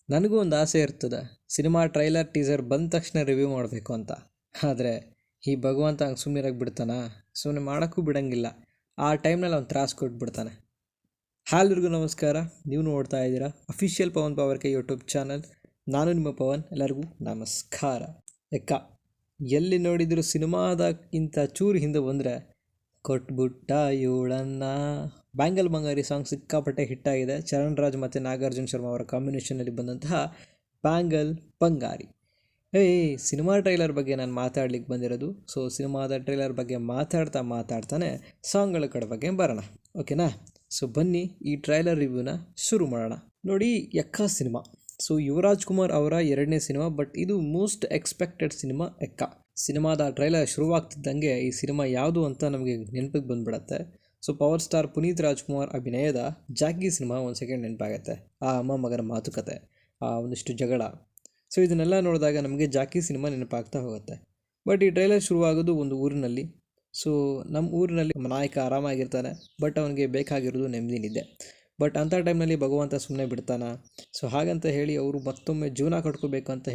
ನನಗೂ ಒಂದು ಆಸೆ ಇರ್ತದೆ ಸಿನಿಮಾ ಟ್ರೈಲರ್ ಟೀಸರ್ ಬಂದ ತಕ್ಷಣ ರಿವ್ಯೂ ಮಾಡಬೇಕು ಅಂತ. ಆದರೆ ಈ ಭಗವಂತ ಹಂಗೆ ಸುಮ್ಮನಿರಾಗಿ ಬಿಡ್ತಾನ? ಸುಮ್ಮನೆ ಮಾಡೋಕ್ಕೂ ಬಿಡೋಂಗಿಲ್ಲ. ಆ ಟೈಮ್ನಲ್ಲಿ ಅವ್ನು ತ್ರಾಸು ಕೊಟ್ಬಿಡ್ತಾನೆ. ಎಲ್ಲರಿಗೂ ನಮಸ್ಕಾರ. ನೀವು ನೋಡ್ತಾ ಇದ್ದೀರಾ official Pavan power YouTube channel. ನಾನು ನಿಮ್ಮ ಪವನ್. ಎಲ್ಲರಿಗೂ ನಮಸ್ಕಾರ. ಎಲ್ಲಿ ನೋಡಿದ್ರು ಸಿನಿಮಾದಕ್ಕಿಂತ ಚೂರು ಹಿಂದೆ ಬಂದರೆ ಕೊಟ್ಬಿಟ್ಟ ಇವಳನ್ನ ಬ್ಯಾಂಗಲ್ ಬಂಗಾರಿ ಸಾಂಗ್ ಸಿಕ್ಕಾಪಟ್ಟೆ ಹಿಟ್ಟಾಗಿದೆ. ಚರಣ್ ರಾಜ್ ಮತ್ತು ನಾಗಾರ್ಜುನ ಶರ್ಮಾ ಅವರ ಕಾಂಬಿನೇಷನಲ್ಲಿ ಬಂದಂತಹ ಬ್ಯಾಂಗಲ್ ಬಂಗಾರಿ. ಸಿನಿಮಾ ಟ್ರೈಲರ್ ಬಗ್ಗೆ ನಾನು ಮಾತಾಡ್ಲಿಕ್ಕೆ ಬಂದಿರೋದು. ಸೊ ಸಿನಿಮಾದ ಟ್ರೈಲರ್ ಬಗ್ಗೆ ಮಾತಾಡ್ತಾನೆ ಸಾಂಗ್ಗಳ ಕಡೆ ಬಗ್ಗೆ ಬರೋಣ, ಓಕೆನಾ? ಸೊ ಬನ್ನಿ ಈ ಟ್ರೈಲರ್ ರಿವ್ಯೂನ ಶುರು ಮಾಡೋಣ. ನೋಡಿ, ಯಕ್ಕ ಸಿನಿಮಾ. ಸೊ ಯುವರಾಜ್ ಕುಮಾರ್ ಅವರ 2ನೇ ಸಿನಿಮಾ, ಬಟ್ ಇದು ಮೋಸ್ಟ್ ಎಕ್ಸ್ಪೆಕ್ಟೆಡ್ ಸಿನಿಮಾ ಯಕ್ಕ. ಸಿನಿಮಾದ ಟ್ರೈಲರ್ ಶುರುವಾಗ್ತಿದ್ದಂಗೆ ಈ ಸಿನಿಮಾ ಯಾವುದು ಅಂತ ನಮಗೆ ನೆನಪಿಗೆ ಬಂದ್ಬಿಡತ್ತೆ. So power star Puneeth Rajkumar ಅಭಿನಯದ ಜಾಕಿ ಸಿನಿಮಾ ಒಂದು ಸೆಕೆಂಡ್ ನೆನಪಾಗತ್ತೆ. ಆ ಅಮ್ಮ ಮಗನ ಮಾತುಕತೆ, ಆ ಒಂದಿಷ್ಟು ಜಗಳ, ಸೊ ಇದನ್ನೆಲ್ಲ ನೋಡಿದಾಗ ನಮಗೆ ಜಾಕಿ ಸಿನಿಮಾ ನೆನಪಾಗ್ತಾ ಹೋಗುತ್ತೆ. ಬಟ್ ಈ ಟ್ರೈಲರ್ ಶುರುವಾಗೋದು ಒಂದು ಊರಿನಲ್ಲಿ. ಸೊ ನಮ್ಮ ಊರಿನಲ್ಲಿ ನಾಯಕ ಆರಾಮಾಗಿರ್ತಾನೆ, ಬಟ್ ಅವನಿಗೆ ಬೇಕಾಗಿರೋದು ನೆಮ್ಮದಿ ನಿದ್ದೆ. ಬಟ್ ಅಂಥ ಟೈಮ್ನಲ್ಲಿ ಭಗವಂತ ಸುಮ್ಮನೆ ಬಿಡ್ತಾನ. ಸೊ ಹಾಗಂತ ಹೇಳಿ ಅವರು ಮತ್ತೊಮ್ಮೆ ಜೀವನ ಕಟ್ಕೋಬೇಕು ಅಂತ ಹೇಳಿ